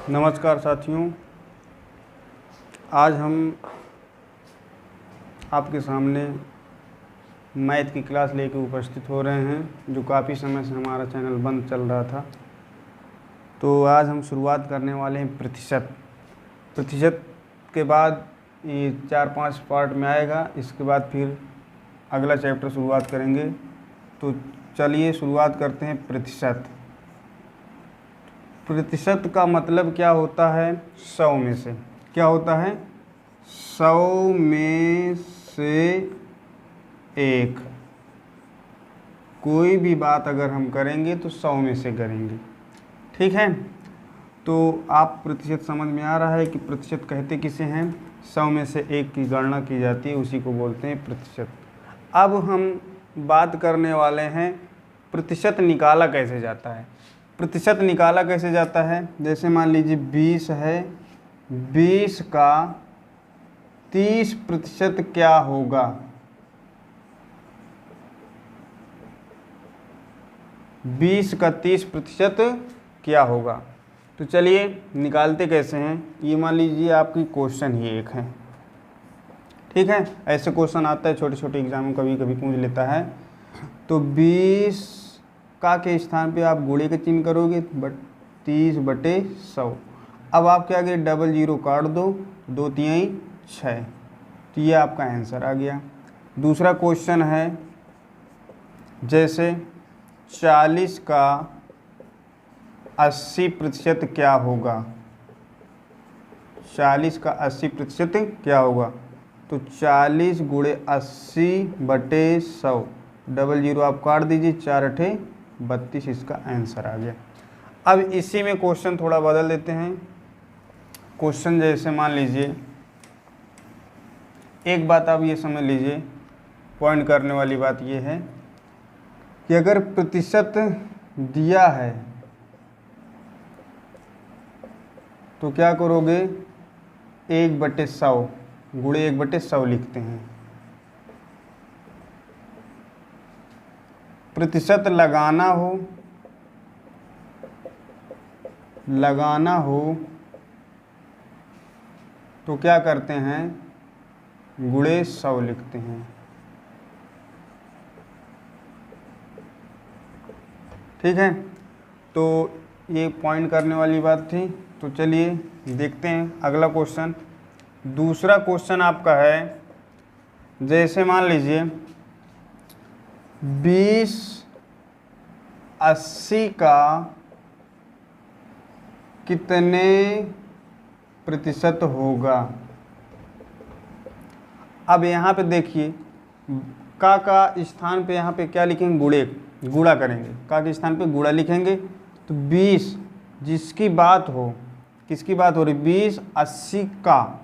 नमस्कार साथियों, आज हम आपके सामने मैथ की क्लास लेकर उपस्थित हो रहे हैं, जो काफ़ी समय से हमारा चैनल बंद चल रहा था। तो आज हम शुरुआत करने वाले हैं प्रतिशत के बाद ये 4-5 पार्ट में आएगा। इसके बाद फिर अगला चैप्टर शुरुआत करेंगे। तो चलिए शुरुआत करते हैं। प्रतिशत का मतलब क्या होता है? 100 में से। क्या होता है? 100 में से 1। कोई भी बात अगर हम करेंगे तो 100 में से करेंगे। ठीक है, तो आप प्रतिशत समझ में आ रहा है कि प्रतिशत कहते किसे हैं? 100 में से 1 की गणना की जाती है, उसी को बोलते हैं प्रतिशत। अब हम बात करने वाले हैं प्रतिशत निकाला कैसे जाता है। प्रतिशत निकाला कैसे जाता है? जैसे मान लीजिए 20 है, 20 का 30% क्या होगा? 20 का 30% क्या होगा? तो चलिए निकालते कैसे हैं। ये मान लीजिए आपकी क्वेश्चन ही एक है। ठीक है, ऐसे क्वेश्चन आता है, छोटे छोटे एग्जाम में कभी कभी पूछ लेता है। तो 20 का के स्थान पे आप गुणे का चिन्ह करोगे, 30/100। अब आप क्या करें, डबल जीरो काट दो, 2 तिहाई 6। तो ये आपका आंसर आ गया। दूसरा क्वेश्चन है, जैसे 40 का 80% क्या होगा? 40 का 80% क्या होगा? तो 40 गुणे 80/100, डबल जीरो आप काट दीजिए, 4×8=32। इसका आंसर आ गया। अब इसी में क्वेश्चन थोड़ा बदल देते हैं। क्वेश्चन जैसे मान लीजिए, एक बात आप ये समझ लीजिए, पॉइंट करने वाली बात ये है कि अगर प्रतिशत दिया है तो क्या करोगे, 1/100 गुणे 1/100 लिखते हैं। प्रतिशत लगाना हो तो क्या करते हैं, गुणे 100 लिखते हैं। ठीक है, तो ये पॉइंट करने वाली बात थी। तो चलिए देखते हैं अगला क्वेश्चन। दूसरा क्वेश्चन आपका है, जैसे मान लीजिए 20 80 का कितने प्रतिशत होगा? अब यहाँ पे देखिए, का स्थान पे यहाँ पे क्या लिखेंगे, गुणा करेंगे। का के स्थान पे गुणा लिखेंगे। तो 20 जिसकी बात हो, किसकी बात हो रही, 20 80 का,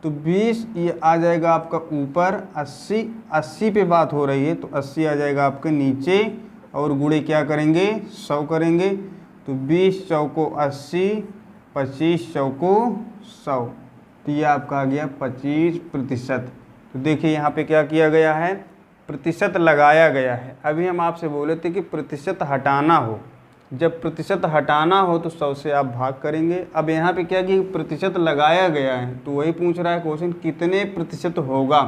तो 20 ये आ जाएगा आपका ऊपर, 80 पे बात हो रही है तो 80 आ जाएगा आपके नीचे, और गुणे क्या करेंगे, 100 करेंगे। तो 20 चौको 80, 25 चौको 100, तो ये आपका आ गया 25%। तो देखिए यहाँ पे क्या किया गया है, प्रतिशत लगाया गया है। अभी हम आपसे बोले थे कि प्रतिशत हटाना हो, जब प्रतिशत हटाना हो तो 100 से आप भाग करेंगे। अब यहाँ पे क्या कि प्रतिशत लगाया गया है, तो वही पूछ रहा है क्वेश्चन कितने प्रतिशत होगा,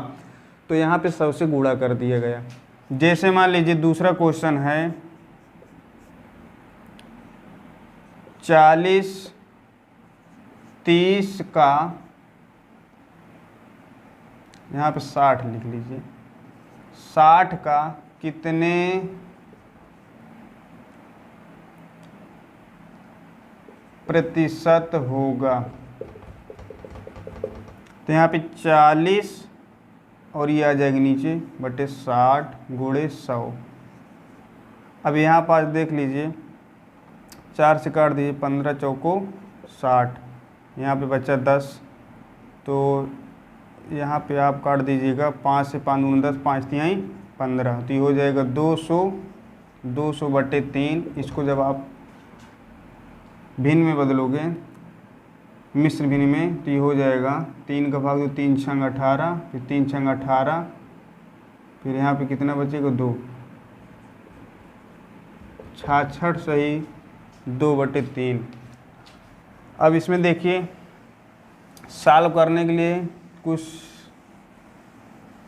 तो यहाँ पे 100 से गुणा कर दिया गया। जैसे मान लीजिए दूसरा क्वेश्चन है, 40 30 का, यहाँ पे 60 लिख लीजिए, 60 का कितने प्रतिशत होगा? तो यहाँ पे 40 और ये आ जाएगी नीचे बटे 60 गुणे 100। अब यहाँ पास देख लीजिए, 4 से काट दीजिए, 15 चौको 60, यहाँ पे बचा 10। तो यहाँ पे आप काट दीजिएगा, 5 से 5 दूनी 10, 5 तिहाई 15, तो ये हो जाएगा 200/3। इसको जब आप भिन्न में बदलोगे, मिश्र भिन्न में, तो ये हो जाएगा 3 का भाग 2, 3 छंग 18, फिर 3 छंग 18, फिर यहाँ पे कितना बचेगा, 2, 66 सही 2/3। अब इसमें देखिए सॉल्व करने के लिए कुछ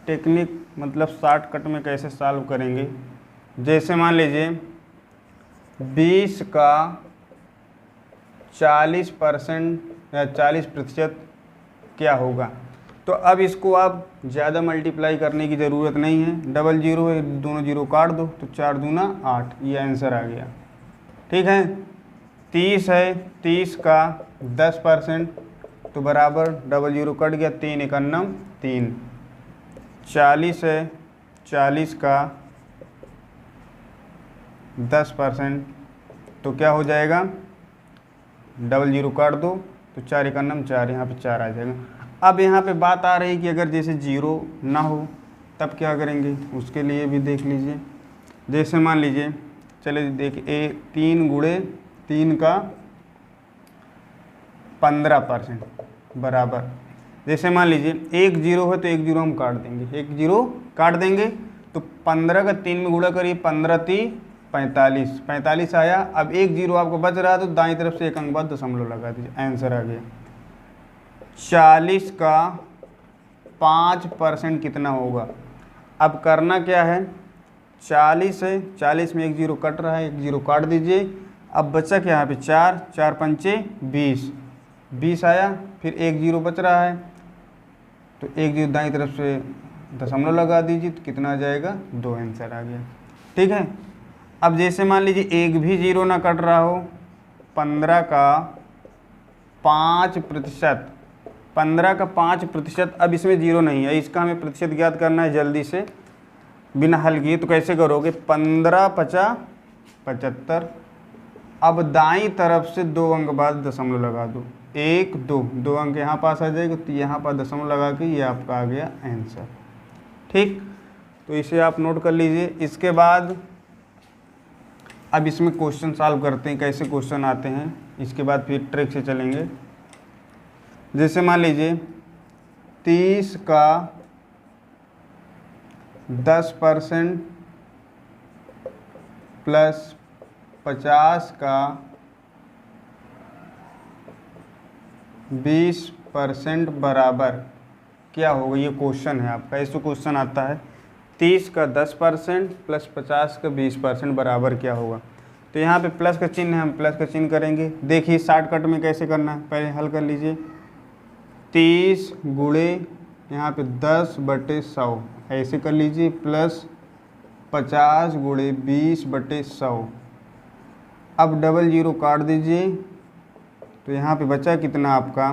टेक्निक, मतलब शॉर्टकट में कैसे सॉल्व करेंगे। जैसे मान लीजिए 20 का 40% या 40% क्या होगा। तो अब इसको आप ज़्यादा मल्टीप्लाई करने की ज़रूरत नहीं है, डबल जीरो है, दोनों जीरो काट दो तो 4 दूना 8, ये आंसर आ गया। ठीक है। 30 है, 30 का 10% तो बराबर डबल जीरो कट गया, 3 एकन्नम 3। 40 है, 40 का 10% तो क्या हो जाएगा, डबल जीरो काट दो तो 4 एकन्नम 4, यहाँ पे 4 आ जाएगा। अब यहाँ पे बात आ रही है कि अगर जैसे जीरो ना हो तब क्या करेंगे, उसके लिए भी देख लीजिए। जैसे मान लीजिए, चलिए देखिए 3 गुणे 3 का 15% बराबर, जैसे मान लीजिए 1 जीरो है तो 1 जीरो हम काट देंगे, 1 जीरो काट देंगे तो 15 का 3 में गुणा करिए, 15 3 45, 45 आया। अब 1 जीरो आपको बच रहा है तो दाईं तरफ से एक अंक बाद दशमलव लगा दीजिए, आंसर आ गया। 40 का 5% कितना होगा। अब करना क्या है, 40 है, 40 में 1 जीरो कट रहा है, 1 जीरो काट दीजिए। अब बचा क्या यहाँ पे 4, 4 पंचे 20, 20 आया, फिर 1 जीरो बच रहा है तो 1 जीरो दाईं तरफ से दशमलव लगा दीजिए तो कितना आ जाएगा, 2, आंसर आ गया। ठीक है। अब जैसे मान लीजिए एक भी जीरो ना कट रहा हो, 15 का 5%, 15 का 5%, अब इसमें जीरो नहीं है, इसका हमें प्रतिशत ज्ञात करना है जल्दी से बिना हल किए। तो कैसे करोगे, 15 50 75। अब दाईं तरफ से 2 अंक बाद दशमलव लगा दो, 1 2, 2 अंक यहाँ पास आ जाएगा तो यहाँ पर दशमलव लगा के ये आपका आ गया आंसर। ठीक, तो इसे आप नोट कर लीजिए। इसके बाद अब इसमें क्वेश्चन सॉल्व करते हैं, कैसे क्वेश्चन आते हैं, इसके बाद फिर ट्रिक से चलेंगे। जैसे मान लीजिए 30 का 10% प्लस 50 का 20% बराबर क्या होगा, ये क्वेश्चन है आपका। ऐसे क्वेश्चन आता है 30 का 10% प्लस 50 का 20% बराबर क्या होगा। तो यहाँ पे प्लस का चिन्ह है, हम प्लस का चिन्ह करेंगे। देखिए शॉर्टकट में कैसे करना है, पहले हल कर लीजिए। 30 गुणे यहाँ पे 10/100 ऐसे कर लीजिए, प्लस 50 गुणे 20/100। अब डबल जीरो काट दीजिए तो यहाँ पे बचा कितना आपका,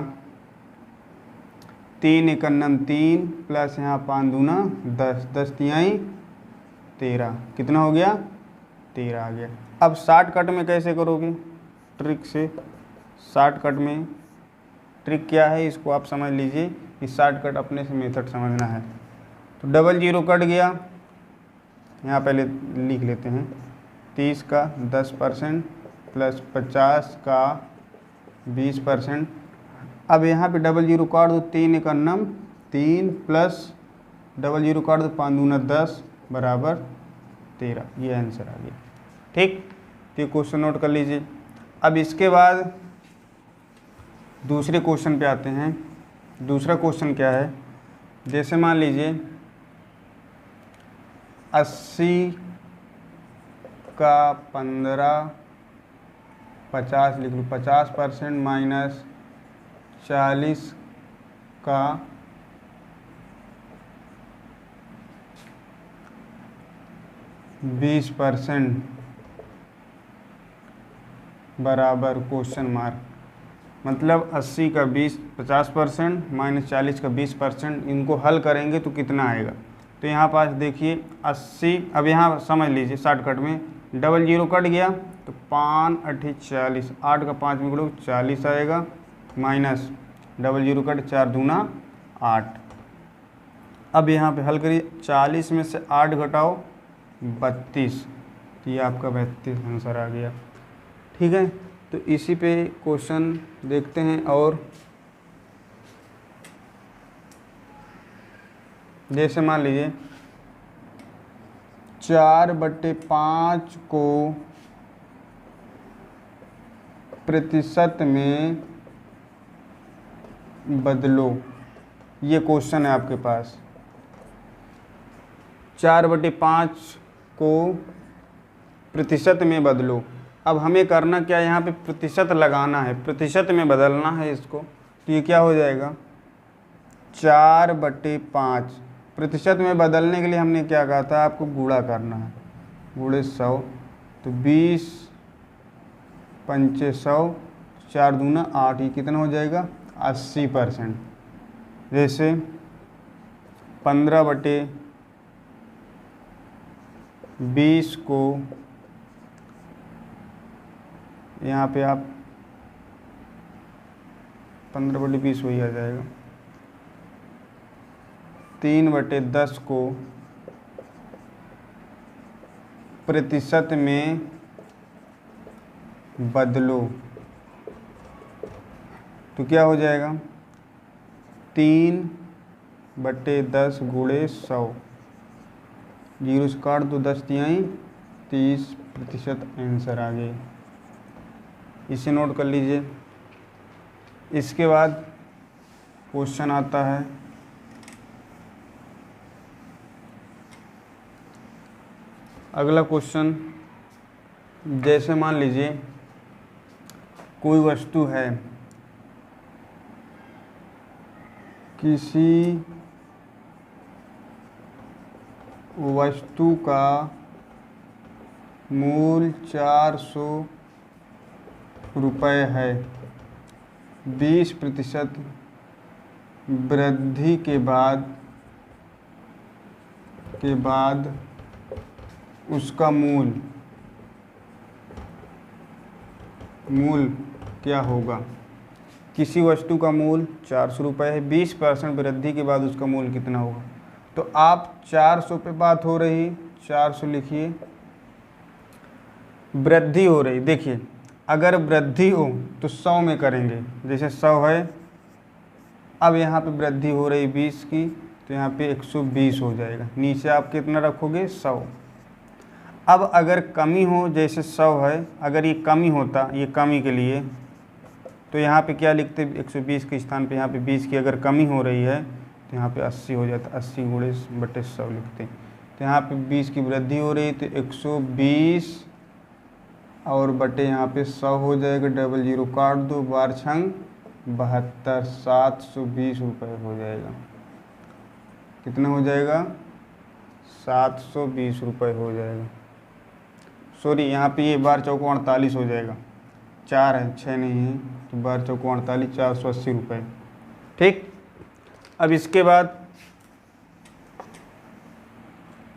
3 एकन्नम 3 प्लस यहाँ 5 दूना 10, 10 तिहाई 13, कितना हो गया, 13 आ गया। अब शॉर्टकट में कैसे करोगे, ट्रिक से। शॉर्टकट में ट्रिक क्या है इसको आप समझ लीजिए, इस शॉर्टकट अपने से मेथड समझना है। तो डबल जीरो कट गया, यहाँ पहले लिख लेते हैं, 30 का 10% प्लस 50 का 20%। अब यहाँ पे डबल जीरो काट दो, 3 एकन्नम 3 प्लस डबल जीरो काट दो, 5 दूना 10 बराबर 13, ये आंसर आ गया। ठीक, तो ये क्वेश्चन नोट कर लीजिए। अब इसके बाद दूसरे क्वेश्चन पे आते हैं। दूसरा क्वेश्चन क्या है, जैसे मान लीजिए 80 का 15 50 लिख लो, 50% माइनस 40 का 20% बराबर क्वेश्चन मार्क। मतलब 80 का 50% माइनस 40 का 20%, इनको हल करेंगे तो कितना आएगा। तो यहाँ पास देखिए 80, अब यहाँ समझ लीजिए शॉर्टकट में, डबल जीरो कट गया तो 5 8 40, 8 का 5 में गुणो 40 आएगा, माइनस डबल जीरो कट 4 दूना 8। अब यहाँ पे हल करिए, 40 में से 8 घटाओ 32, तो ये आपका 32 आंसर आ गया। ठीक है, तो इसी पे क्वेश्चन देखते हैं। और जैसे मान लीजिए 4/5 को प्रतिशत में बदलो, ये क्वेश्चन है आपके पास। 4/5 को प्रतिशत में बदलो। अब हमें करना क्या है, यहाँ पे प्रतिशत लगाना है, प्रतिशत में बदलना है इसको। तो ये क्या हो जाएगा, 4/5 प्रतिशत में बदलने के लिए हमने क्या कहा था, आपको गुणा करना है, गुणे 100। तो 20 पंचे 100, 4 दूना 8, ये कितना हो जाएगा 80%। जैसे 15/20 को यहाँ पे आप 15/20 वही आ जाएगा। 3/10 को प्रतिशत में बदलो, तो क्या हो जाएगा 3/10 गुणे 100, 0 से काट दो, 10 तिहाई 30% आंसर आ गए। इसे नोट कर लीजिए। इसके बाद क्वेश्चन आता है अगला क्वेश्चन। जैसे मान लीजिए कोई वस्तु है, किसी वस्तु का मूल्य 400 रुपये है, 20% वृद्धि के बाद उसका मूल्य क्या होगा। किसी वस्तु का मूल्य 400 रुपये है, 20% वृद्धि के बाद उसका मूल्य कितना होगा। तो आप 400 पे बात हो रही, 400 लिखिए, वृद्धि हो रही। देखिए अगर वृद्धि हो तो 100 में करेंगे, जैसे 100 है, अब यहाँ पे वृद्धि हो रही 20 की, तो यहाँ पे 120 हो जाएगा। नीचे आप कितना रखोगे 100। अब अगर कमी हो, जैसे 100 है, अगर ये कमी होता, ये कमी के लिए, तो यहाँ पे क्या लिखते, 120 के स्थान पे यहाँ पे 20 की अगर कमी हो रही है तो यहाँ पे 80 हो जाता, 80 गुणे 100 लिखते। तो यहाँ पे 20 की वृद्धि हो रही, तो 120 और बटे यहाँ पे 100 हो जाएगा, डबल 0 काट दो, 12 छंग 72, 720 रुपये हो जाएगा। कितना हो जाएगा 720 रुपये हो जाएगा। सॉरी, यहाँ पे ये 12 चौको 48 हो जाएगा, 4 है 6 नहीं है, तो 12 चौको 48, 480 रुपये। ठीक। अब इसके बाद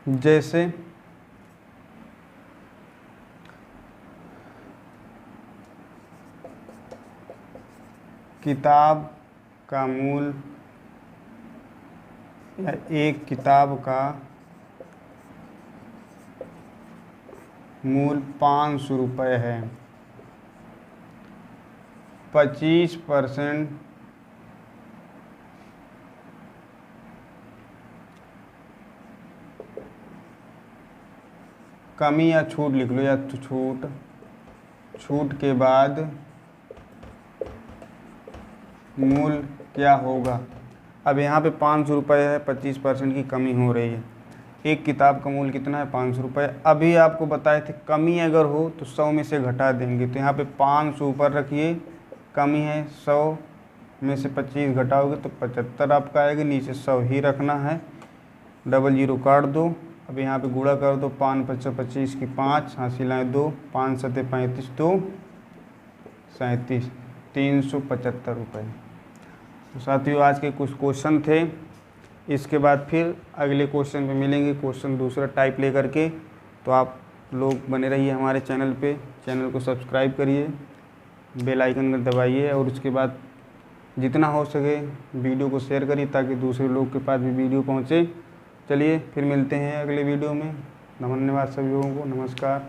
जैसे किताब का मूल्य या एक किताब का मूल्य 500 रुपये है, 25% कमी या छूट लिख लो, या तो छूट के बाद मूल्य क्या होगा। अब यहाँ पे 500 रुपये है, 25% की कमी हो रही है, एक किताब का मूल्य कितना है 500 रुपये। अभी आपको बताए थे कमी अगर हो तो 100 में से घटा देंगे, तो यहाँ पे 500 ऊपर रखिए, कमी है 100 में से 25 घटाओगे तो 75 आपका आएगा, नीचे 100 ही रखना है, डबल 0 काट दो। अब यहाँ पे गुणा कर दो, 5 5 25 की 5, हासिल आए 2, 5 7 35, 2 37, 375 रुपये। तो साथियों आज के कुछ क्वेश्चन थे, इसके बाद फिर अगले क्वेश्चन पे मिलेंगे, क्वेश्चन दूसरा टाइप लेकर के। तो आप लोग बने रहिए हमारे चैनल पे, चैनल को सब्सक्राइब करिए, बेल आइकन को दबाइए, और उसके बाद जितना हो सके वीडियो को शेयर करिए ताकि दूसरे लोग के पास भी वीडियो पहुँचे। चलिए फिर मिलते हैं अगले वीडियो में। धन्यवाद सभी लोगों को, नमस्कार।